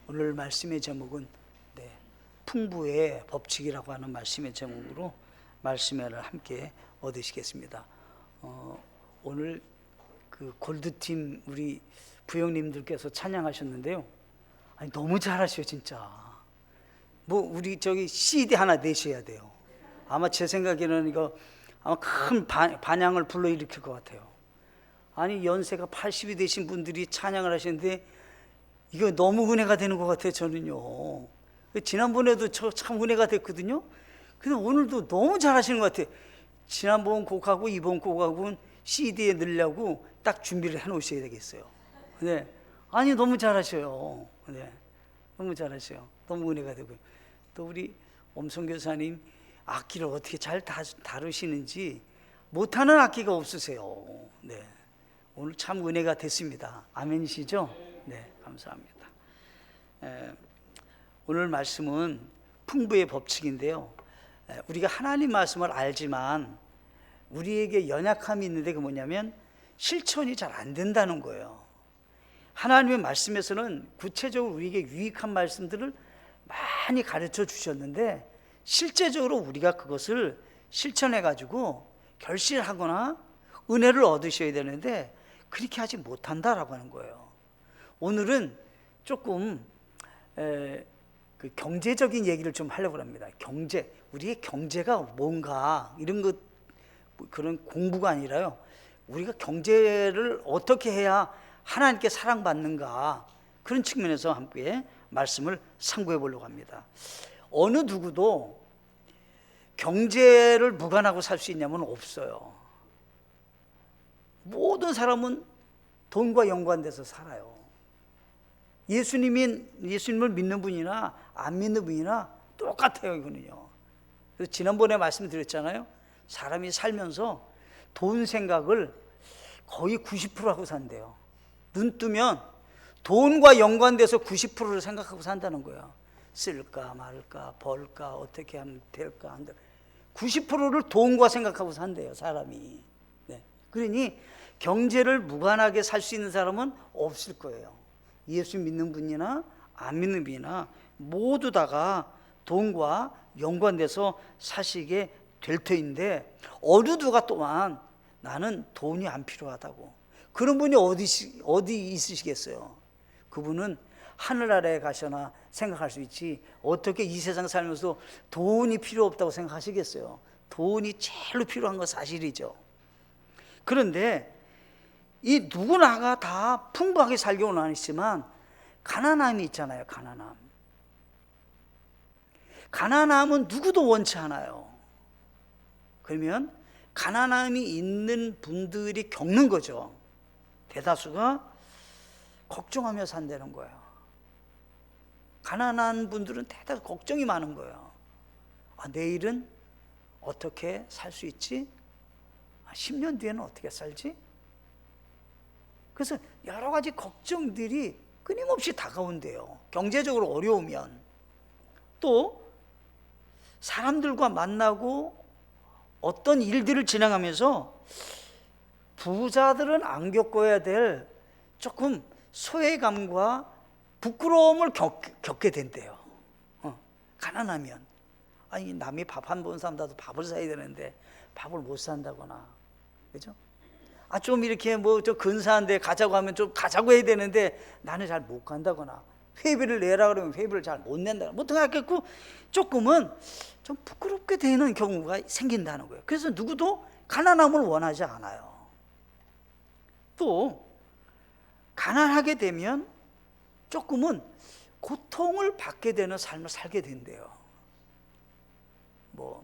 오늘 말씀의 제목은 풍부의 법칙이라고 하는 말씀의 제목으로 말씀을 함께 얻으시겠습니다. 오늘 그 골드팀 우리 부형님들께서 찬양하셨는데요. 아니 너무 잘하셔요 진짜. 뭐 우리 저기 CD 하나 내셔야 돼요. 아마 제 생각에는 이거 아마 큰 반향을 불러일으킬 것 같아요. 아니 연세가 80이 되신 분들이 찬양을 하시는데 이거 너무 은혜가 되는 것 같아요. 저는요. 지난번에도 저 참 은혜가 됐거든요. 근데 오늘도 너무 잘하시는 것 같아요. 지난번 곡하고 이번 곡하고는 CD에 넣으려고 딱 준비를 해놓으셔야 되겠어요. 네. 아니 너무 잘하셔요. 네. 너무 잘하셔요. 너무 은혜가 되고요. 또 우리 엄성 교사님 악기를 어떻게 잘 다루시는지 못하는 악기가 없으세요. 네. 오늘 참 은혜가 됐습니다. 아멘이시죠? 네, 감사합니다. 오늘 말씀은 풍부의 법칙인데요. 우리가 하나님 말씀을 알지만 우리에게 연약함이 있는데 그 뭐냐면 실천이 잘 안 된다는 거예요. 하나님의 말씀에서는 구체적으로 우리에게 유익한 말씀들을 많이 가르쳐 주셨는데 실제적으로 우리가 그것을 실천해 가지고 결실하거나 은혜를 얻으셔야 되는데 그렇게 하지 못한다라고 하는 거예요. 오늘은 조금 그 경제적인 얘기를 좀 하려고 합니다. 경제, 우리의 경제가 뭔가 이런 것 그런 공부가 아니라요. 우리가 경제를 어떻게 해야 하나님께 사랑받는가 그런 측면에서 함께 말씀을 상고해 보려고 합니다. 어느 누구도 경제를 무관하고 살 수 있냐면 없어요. 모든 사람은 돈과 연관돼서 살아요. 예수님을 믿는 분이나 안 믿는 분이나 똑같아요. 이거는요. 그래서 지난번에 말씀드렸잖아요. 사람이 살면서 돈 생각을 거의 90% 하고 산대요. 눈 뜨면 돈과 연관돼서 90%를 생각하고 산다는 거예요. 쓸까 말까 벌까 어떻게 하면 될까 안 될까 90%를 돈과 생각하고 산대요. 사람이. 네. 그러니 경제를 무관하게 살 수 있는 사람은 없을 거예요. 예수 믿는 분이나 안 믿는 분이나 모두 다가 돈과 연관돼서 사시게 될 터인데 어느 누가 또한 나는 돈이 안 필요하다고 그런 분이 어디 있으시겠어요? 그분은 하늘 아래에 가셔나 생각할 수 있지 어떻게 이 세상 살면서 돈이 필요 없다고 생각하시겠어요? 돈이 제일로 필요한 건 사실이죠. 그런데 이 누구나가 다 풍부하게 살기는 아니지만 가난함이 있잖아요. 가난함은 누구도 원치 않아요. 그러면 가난함이 있는 분들이 겪는 거죠. 대다수가 걱정하며 산다는 거예요. 가난한 분들은 대다수 걱정이 많은 거예요. 내일은 어떻게 살 수 있지? 10년 뒤에는 어떻게 살지? 그래서 여러 가지 걱정들이 끊임없이 다가온대요. 경제적으로 어려우면 또 사람들과 만나고 어떤 일들을 진행하면서 부자들은 안 겪어야 될 조금 소외감과 부끄러움을 겪게 된대요. 가난하면 아니 남이 밥 한 번 산다도 밥을 사야 되는데 밥을 못 산다거나 그죠? 좀 이렇게 뭐 저 근사한데 가자고 하면 좀 가자고 해야 되는데 나는 잘 못 간다거나 회비를 내라 그러면 회비를 잘 못 낸다거나 뭐 등하겠고 조금은 좀 부끄럽게 되는 경우가 생긴다는 거예요. 그래서 누구도 가난함을 원하지 않아요. 또 가난하게 되면 조금은 고통을 받게 되는 삶을 살게 된대요. 뭐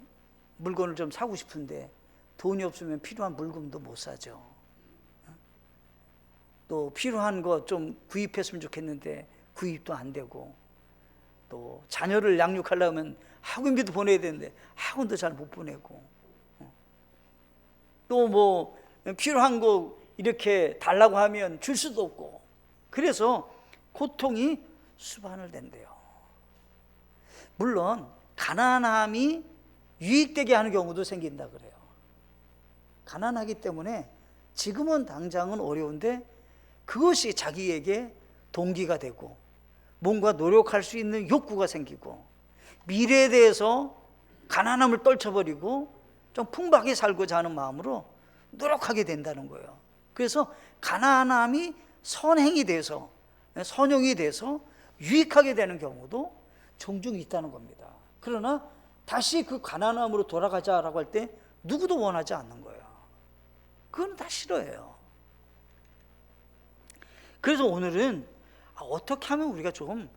물건을 좀 사고 싶은데 돈이 없으면 필요한 물건도 못 사죠. 또 필요한 거 좀 구입했으면 좋겠는데 구입도 안 되고 또 자녀를 양육하려면 학원비도 보내야 되는데 학원도 잘 못 보내고 또 뭐 필요한 거 이렇게 달라고 하면 줄 수도 없고 그래서 고통이 수반을 된대요. 물론 가난함이 유익되게 하는 경우도 생긴다 그래요. 가난하기 때문에 지금은 당장은 어려운데 그것이 자기에게 동기가 되고 뭔가 노력할 수 있는 욕구가 생기고, 미래에 대해서 가난함을 떨쳐버리고 좀 풍부하게 살고자 하는 마음으로 노력하게 된다는 거예요. 그래서 가난함이 선행이 돼서, 선용이 돼서 유익하게 되는 경우도 종종 있다는 겁니다. 그러나 다시 그 가난함으로 돌아가자라고 할 때 누구도 원하지 않는 거예요. 그건 다 싫어해요. 그래서 오늘은 어떻게 하면 우리가 좀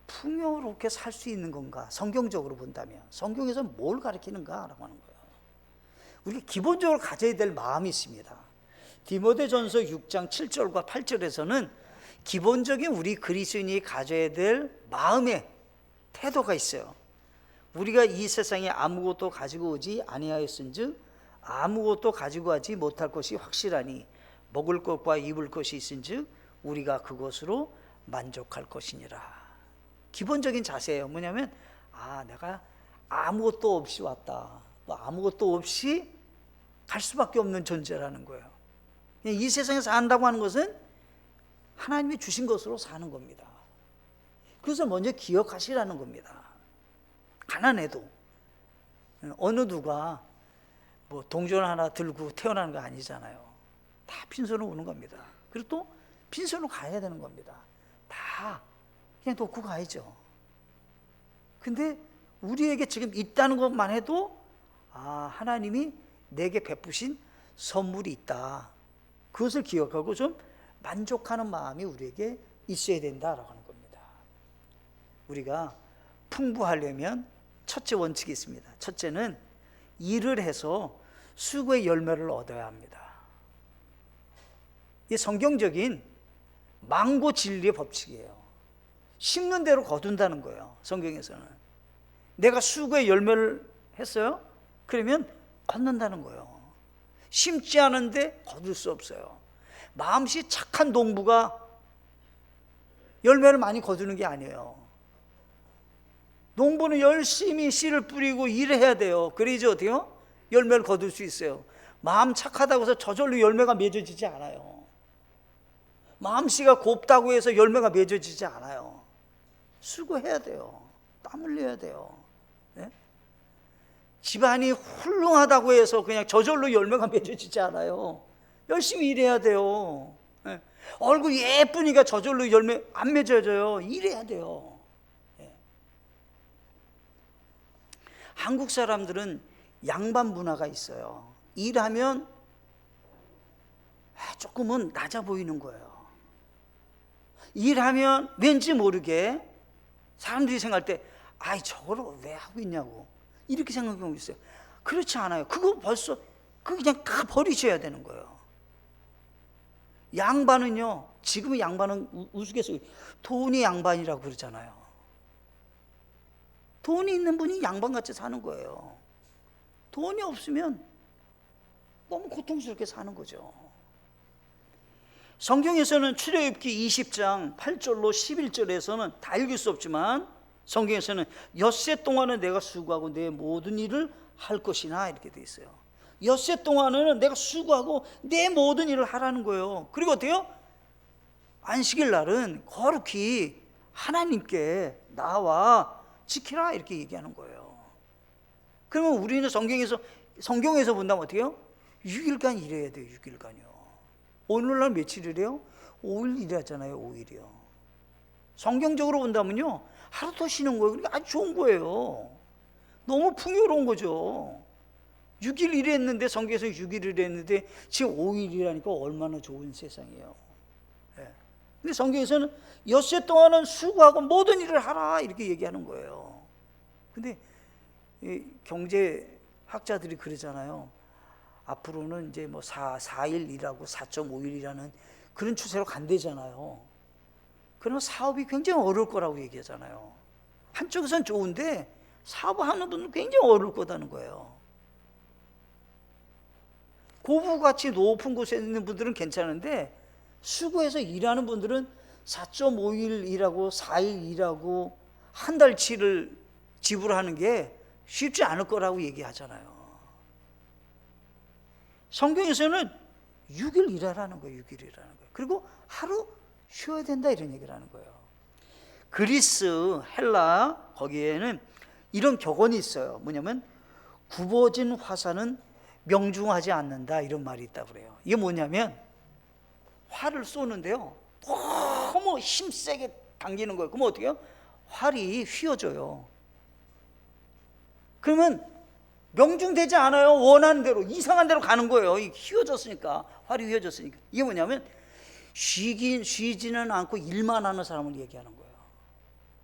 풍요롭게 살 수 있는 건가, 성경적으로 본다면 성경에서 뭘 가르치는가라고 하는 거예요. 우리가 기본적으로 가져야 될 마음이 있습니다. 디모데전서 6장 7절과 8절에서는 기본적인 우리 그리스도인이 가져야 될 마음의 태도가 있어요. 우리가 이 세상에 아무것도 가지고 오지 아니하였은즉 아무것도 가지고 가지 못할 것이 확실하니 먹을 것과 입을 것이 있은즉 우리가 그것으로 만족할 것이니라. 기본적인 자세예요. 뭐냐면 내가 아무것도 없이 왔다, 또 아무것도 없이 갈 수밖에 없는 존재라는 거예요. 이 세상에 산다고 하는 것은 하나님이 주신 것으로 사는 겁니다. 그래서 먼저 기억하시라는 겁니다. 가난해도 어느 누가 뭐 동전 하나 들고 태어나는 거 아니잖아요. 다 빈손으로 오는 겁니다. 그리고 또 빈손으로 가야 되는 겁니다. 다 그냥 놓고 가야죠. 근데 우리에게 지금 있다는 것만 해도 하나님이 내게 베푸신 선물이 있다, 그것을 기억하고 좀 만족하는 마음이 우리에게 있어야 된다라고 하는 겁니다. 우리가 풍부하려면 첫째 원칙이 있습니다. 첫째는 일을 해서 수고의 열매를 얻어야 합니다. 이게 성경적인 망고 진리의 법칙이에요. 심는 대로 거둔다는 거예요. 성경에서는 내가 수고의 열매를 했어요? 그러면 거둔다는 거예요. 심지 않은데 거둘 수 없어요. 마음씨 착한 농부가 열매를 많이 거두는 게 아니에요. 농부는 열심히 씨를 뿌리고 일을 해야 돼요. 그래야지 어때요? 열매를 거둘 수 있어요. 마음 착하다고 해서 저절로 열매가 맺어지지 않아요. 마음씨가 곱다고 해서 열매가 맺어지지 않아요. 수고해야 돼요. 땀 흘려야 돼요. 네? 집안이 훌륭하다고 해서 그냥 저절로 열매가 맺어지지 않아요. 열심히 일해야 돼요. 네? 얼굴 예쁘니까 저절로 열매 안 맺어져요. 일해야 돼요. 한국 사람들은 양반 문화가 있어요. 일하면 조금은 낮아 보이는 거예요. 일하면 왠지 모르게 사람들이 생각할 때 저걸 왜 하고 있냐고 이렇게 생각하고 있어요. 그렇지 않아요. 그거 벌써 그냥 다 버리셔야 되는 거예요. 양반은요, 지금의 양반은 우스갯소리 돈이 양반이라고 그러잖아요. 돈이 있는 분이 양반같이 사는 거예요. 돈이 없으면 너무 고통스럽게 사는 거죠. 성경에서는 출애굽기 20장 8절로 11절에서는 다 읽을 수 없지만 성경에서는 엿새 동안은 내가 수고하고 내 모든 일을 할 것이나 이렇게 돼 있어요. 엿새 동안은 내가 수고하고 내 모든 일을 하라는 거예요. 그리고 어때요? 안식일 날은 거룩히 하나님께 나와 지키라 이렇게 얘기하는 거예요. 그러면 우리는 성경에서 본다면 어떻게 해요? 6일간 일해야 돼요. 6일간요. 오늘날 며칠이래요? 5일 일하잖아요. 5일이요. 성경적으로 본다면요, 하루 더 쉬는 거예요. 그러니까 아주 좋은 거예요. 너무 풍요로운 거죠. 6일 일했는데, 성경에서 6일 일했는데 지금 5일이라니까 얼마나 좋은 세상이에요. 근데 성경에서는 엿새 동안은 수고하고 모든 일을 하라 이렇게 얘기하는 거예요. 근데 경제학자들이 그러잖아요. 앞으로는 이제 뭐 4일 일하고 4.5일이라는 그런 추세로 간대잖아요. 그러면 사업이 굉장히 어려울 거라고 얘기하잖아요. 한쪽에서는 좋은데 사업하는 분은 굉장히 어려울 거다는 거예요. 고부가치 높은 곳에 있는 분들은 괜찮은데 수고해서 일하는 분들은 4.5일 일하고 4일 일하고 한 달치를 지불하는 게 쉽지 않을 거라고 얘기하잖아요. 성경에서는 6일 일하라는 거예요. 6일 일하는 거예요. 그리고 하루 쉬어야 된다 이런 얘기를 하는 거예요. 그리스, 헬라 거기에는 이런 격언이 있어요. 뭐냐면 굽어진 화살은 명중하지 않는다, 이런 말이 있다고 그래요. 이게 뭐냐면 활을 쏘는데요, 너무 힘세게 당기는 거예요. 그러면 어떻게 해요? 활이 휘어져요. 그러면 명중되지 않아요. 원하는 대로, 이상한 대로 가는 거예요. 휘어졌으니까, 활이 휘어졌으니까. 이게 뭐냐면 쉬지는 않고 일만 하는 사람을 얘기하는 거예요.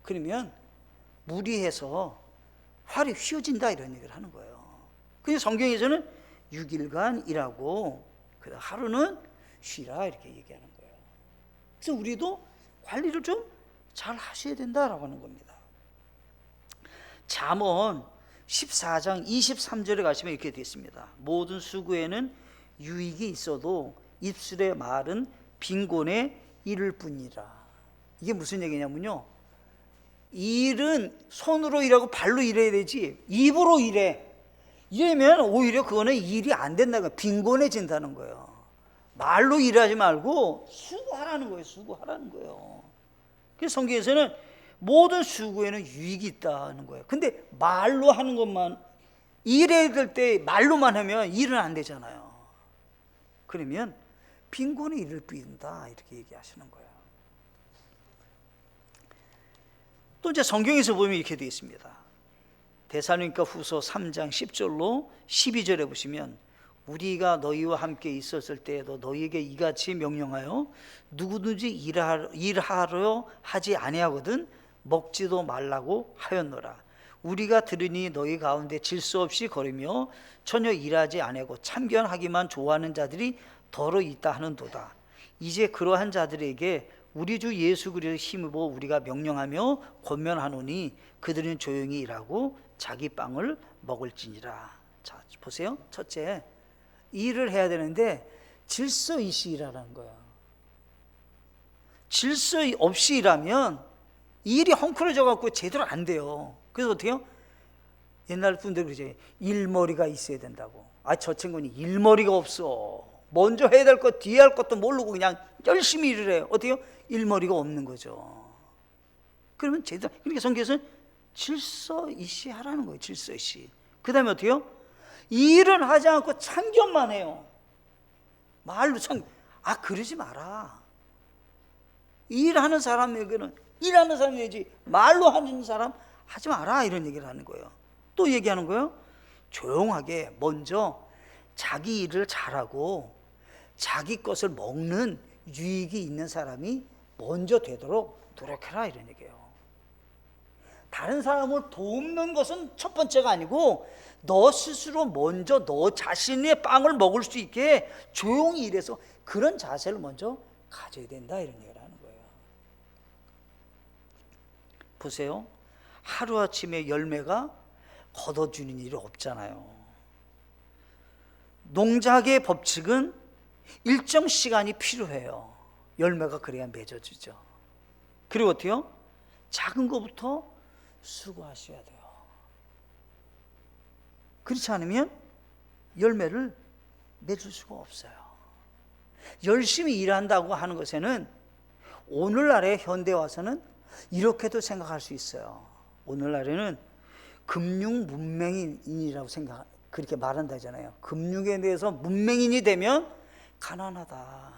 그러면 무리해서 활이 휘어진다, 이런 얘기를 하는 거예요. 그래서 성경에서는 6일간 일하고 하루는 쉬라, 이렇게 얘기하는 거예요. 그래서 우리도 관리를 좀 잘 하셔야 된다라고 하는 겁니다. 잠언 14장 23절에 가시면 이렇게 되어 있습니다. 모든 수고에는 유익이 있어도 입술의 말은 빈곤에 이를 뿐이라. 이게 무슨 얘기냐면요, 일은 손으로 일하고 발로 일해야 되지 입으로 일해. 이러면 오히려 그거는 일이 안 된다는 거예요. 빈곤해진다는 거예요. 말로 일하지 말고 수고하라는 거예요. 수고하라는 거예요. 그래서 성경에서는 모든 수고에는 유익이 있다는 거예요. 근데 말로 하는 것만, 일해야 될 때 말로만 하면 일은 안 되잖아요. 그러면 빈곤에 이를 뿐이다, 이렇게 얘기하시는 거예요. 또 이제 성경에서 보면 이렇게 되어 있습니다. 데살로니가 후서 3장 10절로 12절에 보시면 우리가 너희와 함께 있었을 때에도 너희에게 이같이 명령하여 누구든지 일하려 하지 아니하거든 먹지도 말라고 하였노라. 우리가 들으니 너희 가운데 질서 없이 걸으며 전혀 일하지 아니하고 참견하기만 좋아하는 자들이 더러 있다 하는도다. 이제 그러한 자들에게 우리 주 예수 그리스도의 힘으로 우리가 명령하며 권면하노니 그들은 조용히 일하고 자기 빵을 먹을지니라. 자, 보세요. 첫째, 일을 해야 되는데 질서있이 일하라는 거예요. 질서 없이 일하면 일이 헝클어져 갖고 제대로 안 돼요. 그래서 어떻게 해요? 옛날 분들 그러죠. 일머리가 있어야 된다고. 저 친구는 일머리가 없어. 먼저 해야 될 것, 뒤에 할 것도 모르고 그냥 열심히 일을 해요. 어때요? 일머리가 없는 거죠. 그러면 제대로, 그러니까 성경에서는 질서있이 하라는 거예요. 질서있이. 그 다음에 어때요? 일은 하지 않고 참견만 해요. 말로 그러지 마라. 일하는 사람에게는 일하는 사람이지 말로 하는 사람 하지 마라, 이런 얘기를 하는 거예요. 또 얘기하는 거예요. 조용하게 먼저 자기 일을 잘하고 자기 것을 먹는 유익이 있는 사람이 먼저 되도록 노력해라, 이런 얘기예요. 다른 사람을 돕는 것은 첫 번째가 아니고 너 스스로 먼저 너 자신의 빵을 먹을 수 있게 조용히 일해서 그런 자세를 먼저 가져야 된다, 이런 얘기를 하는 거예요. 보세요. 하루아침에 열매가 걷어주는 일이 없잖아요. 농작의 법칙은 일정 시간이 필요해요. 열매가 그래야 맺어지죠. 그리고 어때요? 작은 것부터 수고하셔야 돼요. 그렇지 않으면 열매를 맺을 수가 없어요. 열심히 일한다고 하는 것에는 오늘날의 현대에 와서는 이렇게도 생각할 수 있어요. 오늘날에는 금융 문맹인이라고 그렇게 말한다잖아요. 금융에 대해서 문맹인이 되면 가난하다.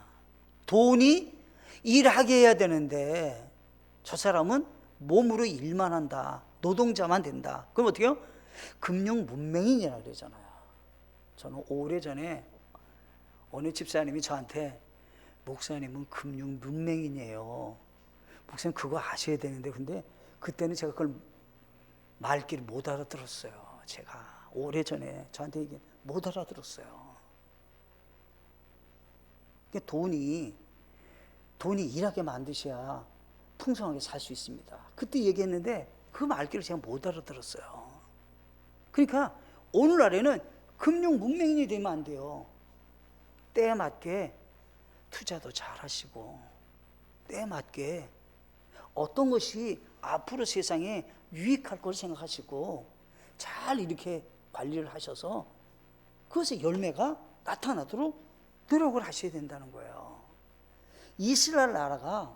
돈이 일하게 해야 되는데 저 사람은 몸으로 일만 한다. 노동자만 된다. 그럼 어떻게 해요? 금융 문맹인이라고 그러잖아요. 저는 오래전에 어느 집사님이 저한테 목사님은 금융 문맹인이에요. 목사님 그거 아셔야 되는데, 근데 그때는 제가 그걸 말귀를 못 알아들었어요. 제가 오래전에 저한테 얘기 못 알아들었어요. 돈이 일하게 만드셔야 풍성하게 살 수 있습니다. 그때 얘기했는데 그 말귀를 제가 못 알아들었어요. 그러니까 오늘날에는 금융 문맹인이 되면 안 돼요. 때에 맞게 투자도 잘 하시고 때에 맞게 어떤 것이 앞으로 세상에 유익할 걸 생각하시고 잘 이렇게 관리를 하셔서 그것의 열매가 나타나도록 노력을 하셔야 된다는 거예요. 이스라엘 나라가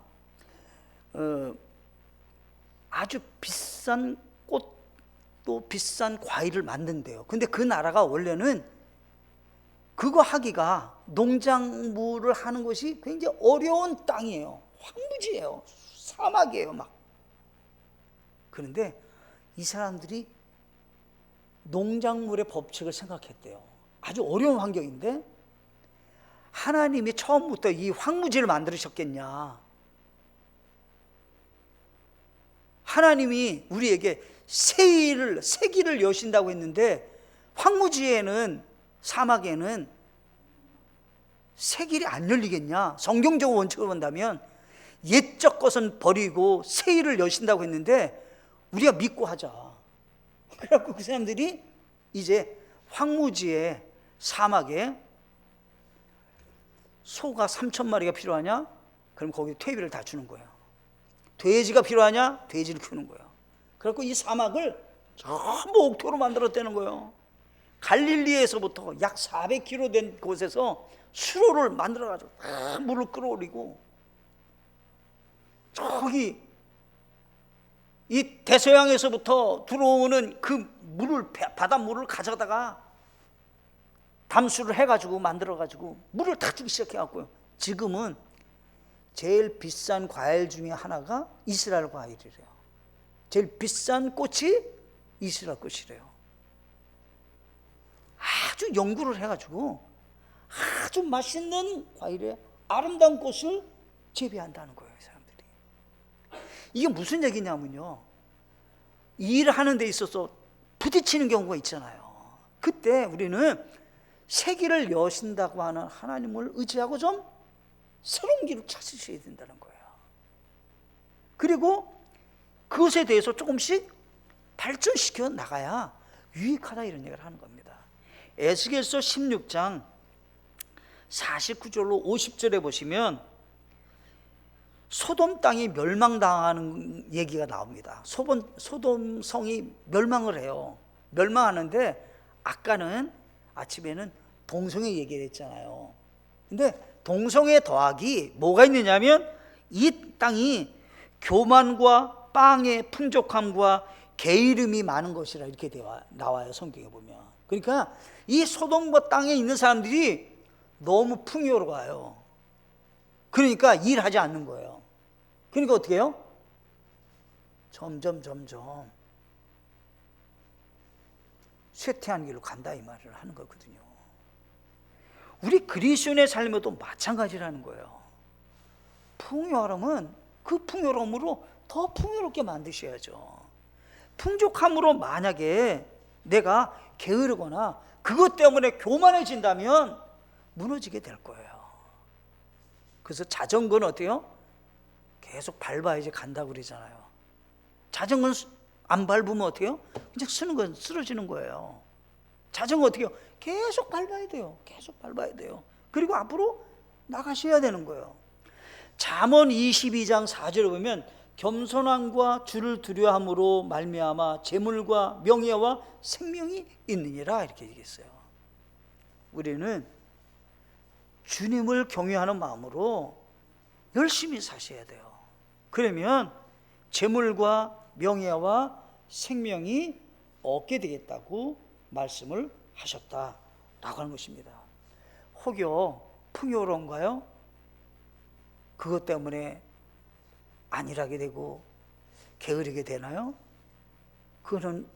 아주 비싼 꽃도 비싼 과일을 만든대요. 근데 그 나라가 원래는 그거 하기가, 농작물을 하는 것이 굉장히 어려운 땅이에요. 황무지예요. 사막이에요 막. 그런데 이 사람들이 농작물의 법칙을 생각했대요. 아주 어려운 환경인데 하나님이 처음부터 이 황무지를 만들으셨겠냐. 하나님이 우리에게 세기를 여신다고 했는데 황무지에는, 사막에는 새 길이 안 열리겠냐. 성경적 원칙을 본다면 옛적 것은 버리고 새 일을 여신다고 했는데 우리가 믿고 하자. 그래갖고 그 사람들이 이제 황무지에, 사막에 소가 3,000마리가 필요하냐? 그럼 거기 퇴비를 다 주는 거예요. 돼지가 필요하냐? 돼지를 키우는 거예요. 그래갖고 이 사막을 전부 옥토로 만들었다는 거예요. 갈릴리에서부터 약 400km 된 곳에서 수로를 만들어가지고 물을 끌어올리고, 저기 이 대서양에서부터 들어오는 그 물을, 바닷물을 가져다가 담수를 해가지고 만들어가지고 물을 다 주기 시작해갖고요. 지금은 제일 비싼 과일 중에 하나가 이스라엘 과일이래요. 제일 비싼 꽃이 이스라엘 꽃이래요. 아주 연구를 해가지고 아주 맛있는 과일에 아름다운 꽃을 재배한다는 거예요, 이 사람들이. 이게 무슨 얘기냐면요, 일하는 데 있어서 부딪히는 경우가 있잖아요. 그때 우리는 세기를 여신다고 하는 하나님을 의지하고 좀 새로운 길을 찾으셔야 된다는 거예요. 그리고 그것에 대해서 조금씩 발전시켜 나가야 유익하다, 이런 얘기를 하는 겁니다. 에스겔서 16장 49절로 50절에 보시면 소돔 땅이 멸망당하는 얘기가 나옵니다. 소돔 성이 멸망을 해요. 멸망하는데 아까는 아침에는 동성애 얘기를 했잖아요. 근데 동성애 더하기 뭐가 있느냐면 이 땅이 교만과 빵의 풍족함과 게으름이 많은 것이라 이렇게 나와요, 성경에 보면. 그러니까 이 소돔과 땅에 있는 사람들이 너무 풍요로워요. 그러니까 일하지 않는 거예요. 그러니까 어떻게 해요? 점점 쇠퇴한 길로 간다, 이 말을 하는 거거든요. 우리 그리스도인의 삶에도 마찬가지라는 거예요. 풍요함은 그 풍요로움으로 더 풍요롭게 만드셔야죠. 풍족함으로 만약에 내가 게으르거나 그것 때문에 교만해진다면 무너지게 될 거예요. 그래서 자전거는 어때요? 계속 밟아야지 간다고 그러잖아요. 자전거는 안 밟으면 어때요? 그냥 쓰는 건 쓰러지는 거예요. 자전거 어떻게 해요? 계속 밟아야 돼요. 계속 밟아야 돼요. 그리고 앞으로 나가셔야 되는 거예요. 잠언 22장 4절에 보면 겸손함과 주를 두려함으로 말미암아 재물과 명예와 생명이 있느니라, 이렇게 얘기했어요. 우리는 주님을 경외하는 마음으로 열심히 사셔야 돼요. 그러면 재물과 명예와 생명이 얻게 되겠다고 말씀을 하셨다라고 하는 것입니다. 혹여 풍요로운가요? 그것 때문에 안일하게 되고 게으르게 되나요? 그거는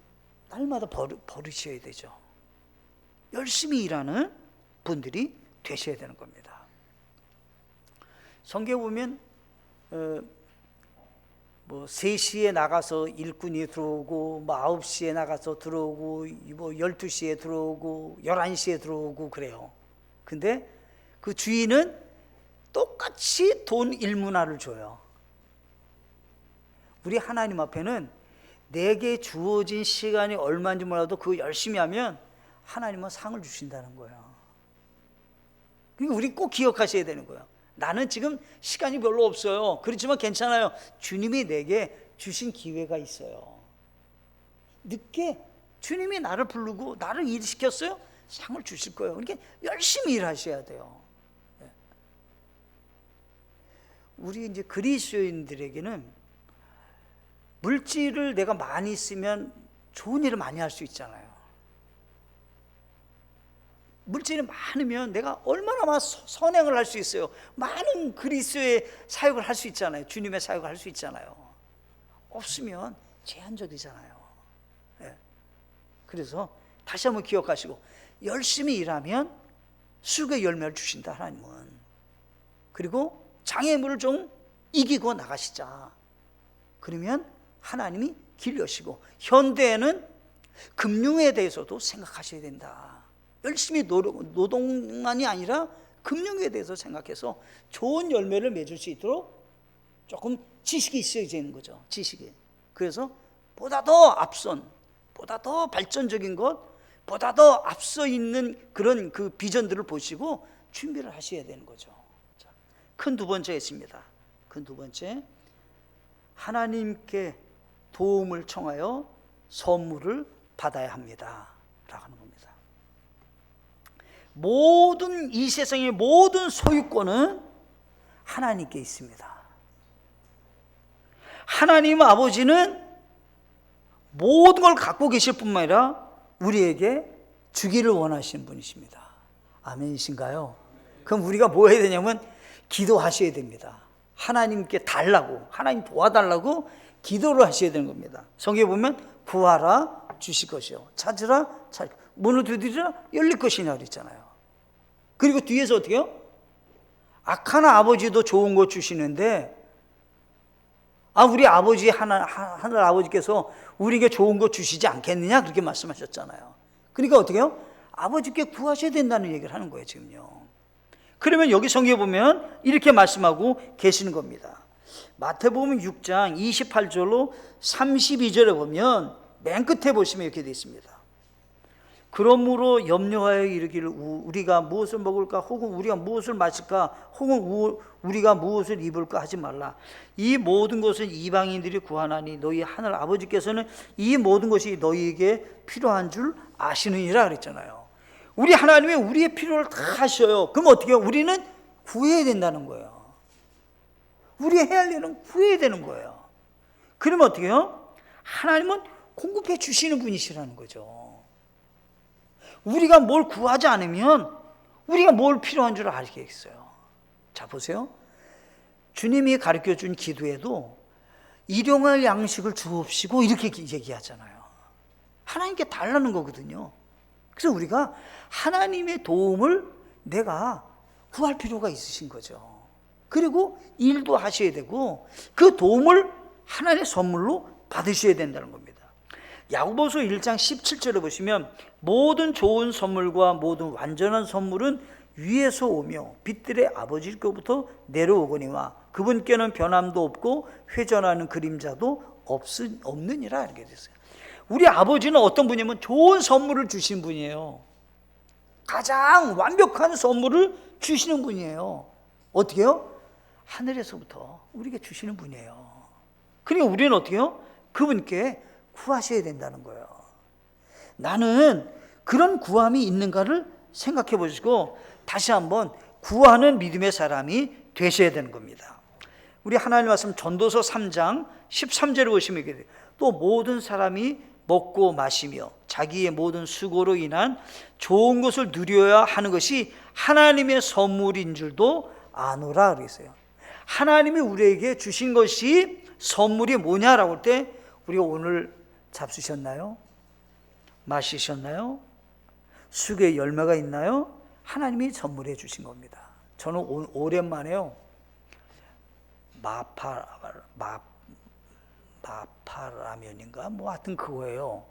날마다 버리셔야 되죠. 열심히 일하는 분들이 되셔야 되는 겁니다. 성경에 보면 3시에 나가서 일꾼이 들어오고 9시에 나가서 들어오고 12시에 들어오고 11시에 들어오고 그래요. 근데 그 주인은 똑같이 돈 1문화를 줘요. 우리 하나님 앞에는 내게 주어진 시간이 얼마인지 몰라도 그거 열심히 하면 하나님은 상을 주신다는 거예요. 그러니까 우리 꼭 기억하셔야 되는 거예요. 나는 지금 시간이 별로 없어요. 그렇지만 괜찮아요. 주님이 내게 주신 기회가 있어요. 늦게 주님이 나를 부르고 나를 일시켰어요. 상을 주실 거예요. 그러니까 열심히 일하셔야 돼요. 우리 이제 그리스도인들에게는 물질을 내가 많이 쓰면 좋은 일을 많이 할 수 있잖아요. 물질이 많으면 내가 얼마나 많은 선행을 할 수 있어요. 많은 그리스도의 사역을 할 수 있잖아요. 주님의 사역을 할 수 있잖아요. 없으면 제한적이잖아요. 네. 그래서 다시 한번 기억하시고, 열심히 일하면 수고의 열매를 주신다, 하나님은. 그리고 장애물을 좀 이기고 나가시자. 그러면 하나님이 길 여시고, 현대에는 금융에 대해서도 생각하셔야 된다. 열심히 노동만이 아니라 금융에 대해서 생각해서 좋은 열매를 맺을 수 있도록 조금 지식이 있어야 되는 거죠. 지식이. 그래서 보다 더 앞선, 보다 더 발전적인 것, 보다 더 앞서 있는 그런 그 비전들을 보시고 준비를 하셔야 되는 거죠. 큰 두 번째 있습니다. 큰 두 번째, 하나님께 도움을 청하여 선물을 받아야 합니다 라고 하는 겁니다. 모든 이 세상의 모든 소유권은 하나님께 있습니다. 하나님 아버지는 모든 걸 갖고 계실 뿐만 아니라 우리에게 주기를 원하시는 분이십니다. 아멘이신가요? 그럼 우리가 뭐 해야 되냐면 기도하셔야 됩니다. 하나님께 달라고, 하나님 도와달라고 기도를 하셔야 되는 겁니다. 성경에 보면 구하라 주실 것이요, 찾으라 문을 두드리라 열릴 것이냐 그랬잖아요. 그리고 뒤에서 어떻게 해요? 악한 아버지도 좋은 거 주시는데, 우리 아버지 하늘 아버지께서 우리에게 좋은 거 주시지 않겠느냐 그렇게 말씀하셨잖아요. 그러니까 어떻게 해요? 아버지께 구하셔야 된다는 얘기를 하는 거예요 지금요. 그러면 여기 성경에 보면 이렇게 말씀하고 계시는 겁니다. 마태복음 6장 28절로 32절에 보면 맨 끝에 보시면 이렇게 되어 있습니다. 그러므로 염려하여 이르기를 우리가 무엇을 먹을까, 혹은 우리가 무엇을 마실까, 혹은 우리가 무엇을 입을까 하지 말라. 이 모든 것은 이방인들이 구하나니 너희 하늘 아버지께서는 이 모든 것이 너희에게 필요한 줄 아시느니라 그랬잖아요. 우리 하나님이 우리의 필요를 다 하셔요. 그럼 어떻게 해요? 우리는 구해야 된다는 거예요. 우리 해야 할 일은 구해야 되는 거예요. 그러면 어떻게 해요? 하나님은 공급해 주시는 분이시라는 거죠. 우리가 뭘 구하지 않으면 우리가 뭘 필요한 줄 알겠어요. 자, 보세요. 주님이 가르쳐 준 기도에도 일용할 양식을 주옵시고 이렇게 얘기하잖아요. 하나님께 달라는 거거든요. 그래서 우리가 하나님의 도움을 내가 구할 필요가 있으신 거죠. 그리고 일도 하셔야 되고 그 도움을 하나님의 선물로 받으셔야 된다는 겁니다. 야고보서 1장 17절에 보시면 모든 좋은 선물과 모든 완전한 선물은 위에서 오며 빛들의 아버지께로부터 내려오거니와 그분께는 변함도 없고 회전하는 그림자도 없느니라 이렇게 됐어요. 우리 아버지는 어떤 분이냐면 좋은 선물을 주신 분이에요. 가장 완벽한 선물을 주시는 분이에요. 어떻게 해요? 하늘에서부터 우리에게 주시는 분이에요. 그러니까 우리는 어떻게 해요? 그분께 구하셔야 된다는 거예요. 나는 그런 구함이 있는가를 생각해 보시고 다시 한번 구하는 믿음의 사람이 되셔야 되는 겁니다. 우리 하나님 말씀 전도서 3장 13절을 보시면 이렇게 돼요. 또 모든 사람이 먹고 마시며 자기의 모든 수고로 인한 좋은 것을 누려야 하는 것이 하나님의 선물인 줄도 아노라 그랬어요. 하나님이 우리에게 주신 것이 선물이 뭐냐라고 할 때 우리가 오늘 잡수셨나요? 마시셨나요? 수고의 열매가 있나요? 하나님이 선물해 주신 겁니다. 저는 오랜만에요 마파라면인가 뭐 하여튼 그거예요.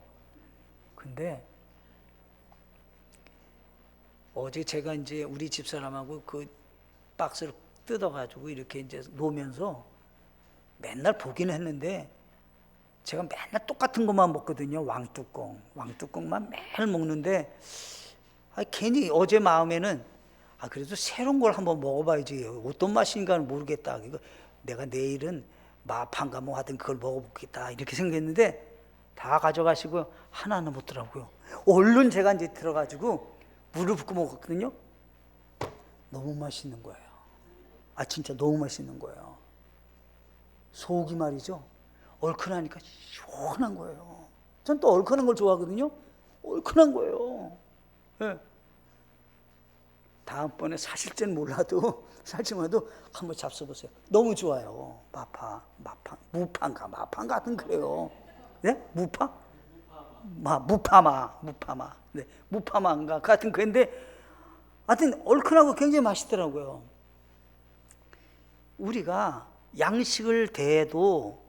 근데 어제 제가 이제 우리 집사람하고 그 박스를 뜯어가지고 이렇게 이제 놓으면서 맨날 보기는 했는데 제가 맨날 똑같은 것만 먹거든요. 왕뚜껑만 매일 먹는데 괜히 어제 마음에는 그래도 새로운 걸 한번 먹어봐야지. 어떤 맛인가는 모르겠다. 이거 내가 내일은 마파인가 뭐 하든 그걸 먹어보겠다 이렇게 생각했는데 다 가져가시고 하나 남았더라고요. 얼른 제가 이제 들어가지고 물을 붓고 먹었거든요. 너무 맛있는 거예요. 진짜 너무 맛있는 거예요. 속이 말이죠. 얼큰하니까 시원한 거예요. 전 또 얼큰한 걸 좋아하거든요. 얼큰한 거예요. 예. 다음번에 사실 땐 몰라도 한번 잡숴보세요. 너무 좋아요. 무파 같은 그래요. 네? 무파마. 네, 무파마인가 같은 그인데, 하여튼 얼큰하고 굉장히 맛있더라고요. 우리가 양식을 대해도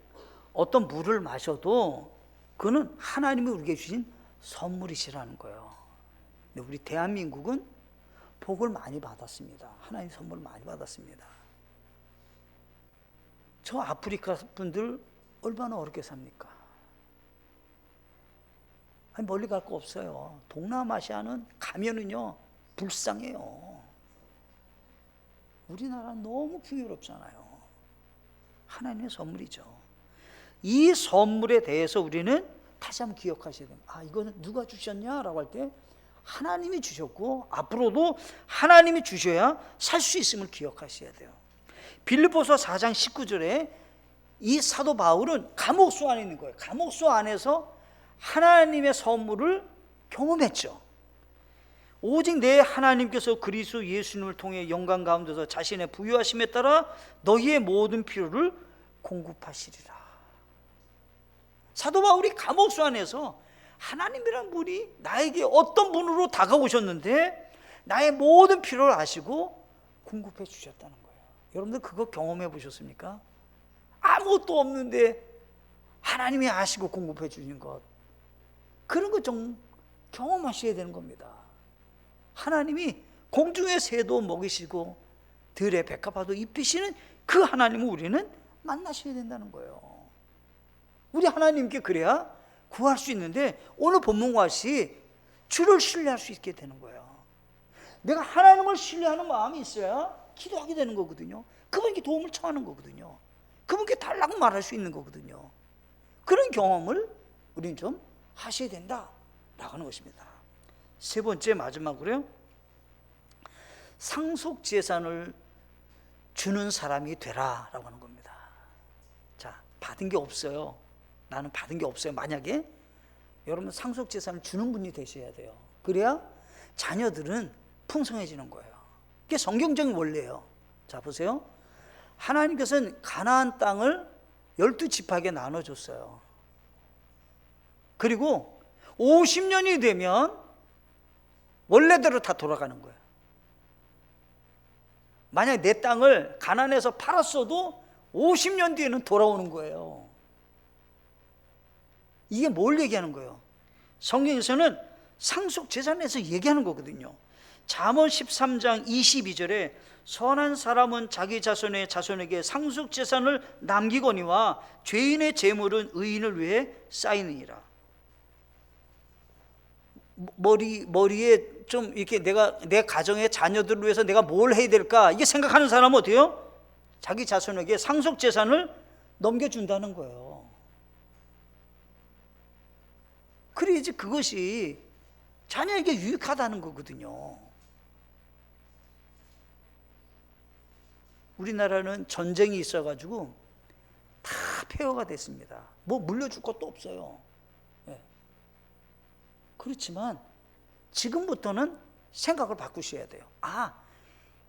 어떤 물을 마셔도 그거는 하나님이 우리에게 주신 선물이시라는 거예요. 근데 우리 대한민국은 복을 많이 받았습니다. 하나님 선물을 많이 받았습니다. 저 아프리카 분들 얼마나 어렵게 삽니까? 아니, 멀리 갈 거 없어요. 동남아시아는 가면은요 불쌍해요. 우리나라는 너무 풍요롭잖아요. 하나님의 선물이죠. 이 선물에 대해서 우리는 다시 한번 기억하셔야 됩니다. 아, 이거는 누가 주셨냐라고 할 때 하나님이 주셨고 앞으로도 하나님이 주셔야 살 수 있음을 기억하셔야 돼요. 빌립보서 4장 19절에 이 사도 바울은 감옥소 안에 있는 거예요. 감옥소 안에서 하나님의 선물을 경험했죠. 오직 내 하나님께서 그리스도 예수님을 통해 영광 가운데서 자신의 부유하심에 따라 너희의 모든 필요를 공급하시리라. 사도 바울이 감옥소 안에서 하나님이란 분이 나에게 어떤 분으로 다가오셨는데 나의 모든 필요를 아시고 공급해 주셨다는 거예요. 여러분들 그거 경험해 보셨습니까? 아무것도 없는데 하나님이 아시고 공급해 주신 것, 그런 것 좀 경험하셔야 되는 겁니다. 하나님이 공중의 새도 먹이시고 들의 백합화도 입히시는 그 하나님을 우리는 만나셔야 된다는 거예요. 우리 하나님께 그래야 구할 수 있는데, 오늘 본문과 같이 주를 신뢰할 수 있게 되는 거예요. 내가 하나님을 신뢰하는 마음이 있어야 기도하게 되는 거거든요. 그분께 도움을 청하는 거거든요. 그분께 달라고 말할 수 있는 거거든요. 그런 경험을 우리는 좀 하셔야 된다라고 하는 것입니다. 세 번째, 마지막으로요, 상속재산을 주는 사람이 되라라고 하는 겁니다. 자, 받은 게 없어요. 나는 받은 게 없어요. 만약에 여러분 상속재산을 주는 분이 되셔야 돼요. 그래야 자녀들은 풍성해지는 거예요. 그게 성경적인 원리예요. 자, 보세요. 하나님께서는 가나안 땅을 12지파에게 나눠줬어요. 그리고 50년이 되면 원래대로 다 돌아가는 거예요. 만약에 내 땅을 가나안에서 팔았어도 50년 뒤에는 돌아오는 거예요. 이게 뭘 얘기하는 거예요? 성경에서는 상속재산에서 얘기하는 거거든요. 잠언 13장 22절에 선한 사람은 자기 자손의 자손에게 상속재산을 남기거니와 죄인의 재물은 의인을 위해 쌓이느니라. 머리에 좀 이렇게 내 가정의 자녀들을 위해서 내가 뭘 해야 될까, 이게 생각하는 사람은 어때요? 자기 자손에게 상속재산을 넘겨준다는 거예요. 그래야지 그것이 자녀에게 유익하다는 거거든요. 우리나라는 전쟁이 있어가지고 다 폐허가 됐습니다. 뭐 물려줄 것도 없어요. 네. 그렇지만 지금부터는 생각을 바꾸셔야 돼요. 아,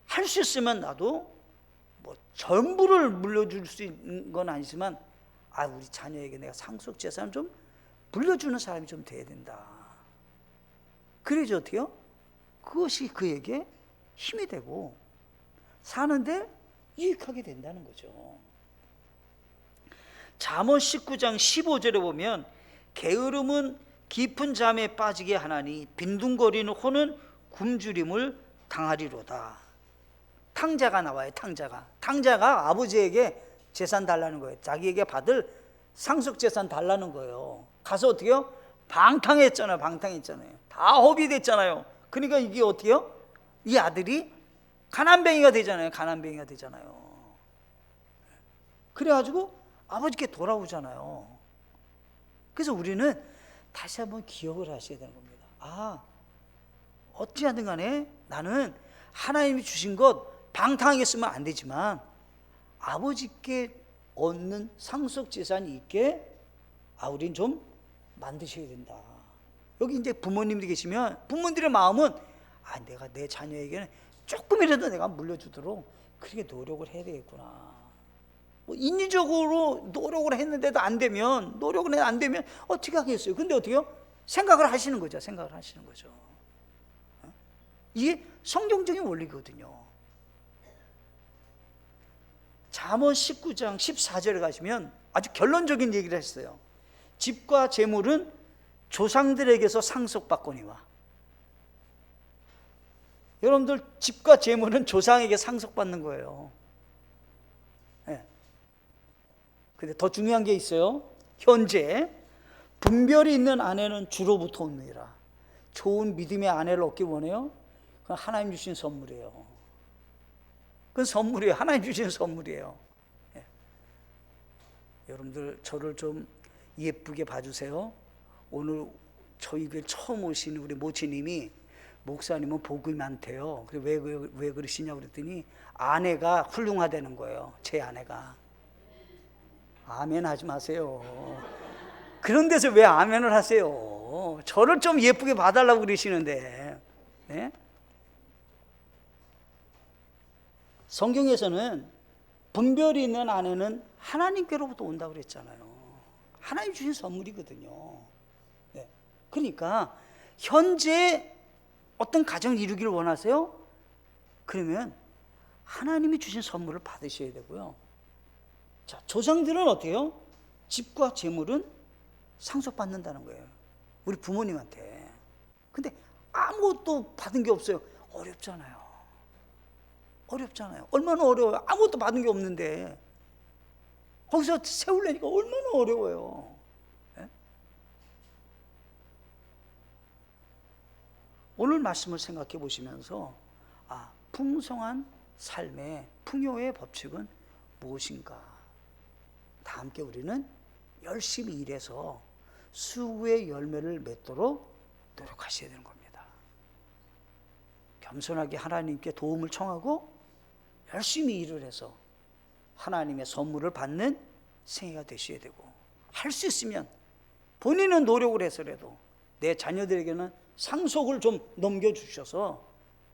할 수 있으면 나도 뭐 전부를 물려줄 수 있는 건 아니지만, 아, 우리 자녀에게 내가 상속재산을 좀 물려주는 사람이 좀 돼야 된다. 그래야지 어때요? 그것이 그에게 힘이 되고 사는데 유익하게 된다는 거죠. 잠언 19장 15절에 보면 게으름은 깊은 잠에 빠지게 하나니 빈둥거리는 혼은 굶주림을 당하리로다. 탕자가 나와요. 탕자가 아버지에게 재산 달라는 거예요. 자기에게 받을 상속재산 달라는 거예요. 가서 어떻게 해요? 방탕했잖아요. 다 허비됐잖아요. 그러니까 이게 어떻게 해요? 이 아들이 가난뱅이가 되잖아요. 그래가지고 아버지께 돌아오잖아요. 그래서 우리는 다시 한번 기억을 하셔야 되는 겁니다. 아, 어찌하든 간에 나는 하나님이 주신 것 방탕하게 쓰면 안 되지만 아버지께 얻는 상속재산이 있게 우린 좀 만드셔야 된다. 여기 이제 부모님들이 계시면 부모님들의 마음은 내가 내 자녀에게는 조금이라도 내가 물려주도록 그렇게 노력을 해야 되겠구나. 뭐 인위적으로 노력을 했는데도 안 되면, 노력을 해도 안 되면 어떻게 하겠어요? 근데 어떻게요? 생각을 하시는 거죠. 생각을 하시는 거죠. 이게 성경적인 원리거든요. 잠언 19장 14절에 가시면 아주 결론적인 얘기를 했어요. 집과 재물은 조상들에게서 상속받거니와. 여러분들 집과 재물은 조상에게 상속받는 거예요. 네. 근데 더 중요한 게 있어요. 현재 분별이 있는 아내는 주로부터 오느니라. 좋은 믿음의 아내를 얻기 원해요? 그건 하나님 주신 선물이에요. 그건 선물이에요. 하나님 주신 선물이에요. 네. 여러분들 저를 좀 예쁘게 봐주세요. 오늘 저희 교회 처음 오신 우리 모치님이 목사님은 복이 많대요. 왜 그러시냐고 그랬더니 아내가 훌륭하다는 거예요. 제 아내가. 아멘 하지 마세요. 그런 데서 왜 아멘을 하세요? 저를 좀 예쁘게 봐달라고 그러시는데. 네? 성경에서는 분별이 있는 아내는 하나님께로부터 온다고 그랬잖아요. 하나님 주신 선물이거든요. 네. 그러니까 현재 어떤 가정을 이루기를 원하세요? 그러면 하나님이 주신 선물을 받으셔야 되고요. 자, 조상들은 어때요? 집과 재물은 상속받는다는 거예요. 우리 부모님한테. 근데 아무것도 받은 게 없어요. 어렵잖아요. 어렵잖아요. 얼마나 어려워요. 아무것도 받은 게 없는데 거기서 세우려니까 얼마나 어려워요. 네? 오늘 말씀을 생각해 보시면서 풍성한 삶의 풍요의 법칙은 무엇인가? 다 함께 우리는 열심히 일해서 수고의 열매를 맺도록 노력하셔야 되는 겁니다. 겸손하게 하나님께 도움을 청하고 열심히 일을 해서 하나님의 선물을 받는 생애가 되셔야 되고, 할 수 있으면 본인은 노력을 해서라도 내 자녀들에게는 상속을 좀 넘겨주셔서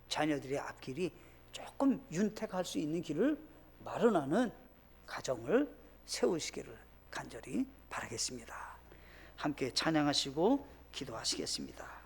자녀들의 앞길이 조금 윤택할 수 있는 길을 마련하는 가정을 세우시기를 간절히 바라겠습니다. 함께 찬양하시고 기도하시겠습니다.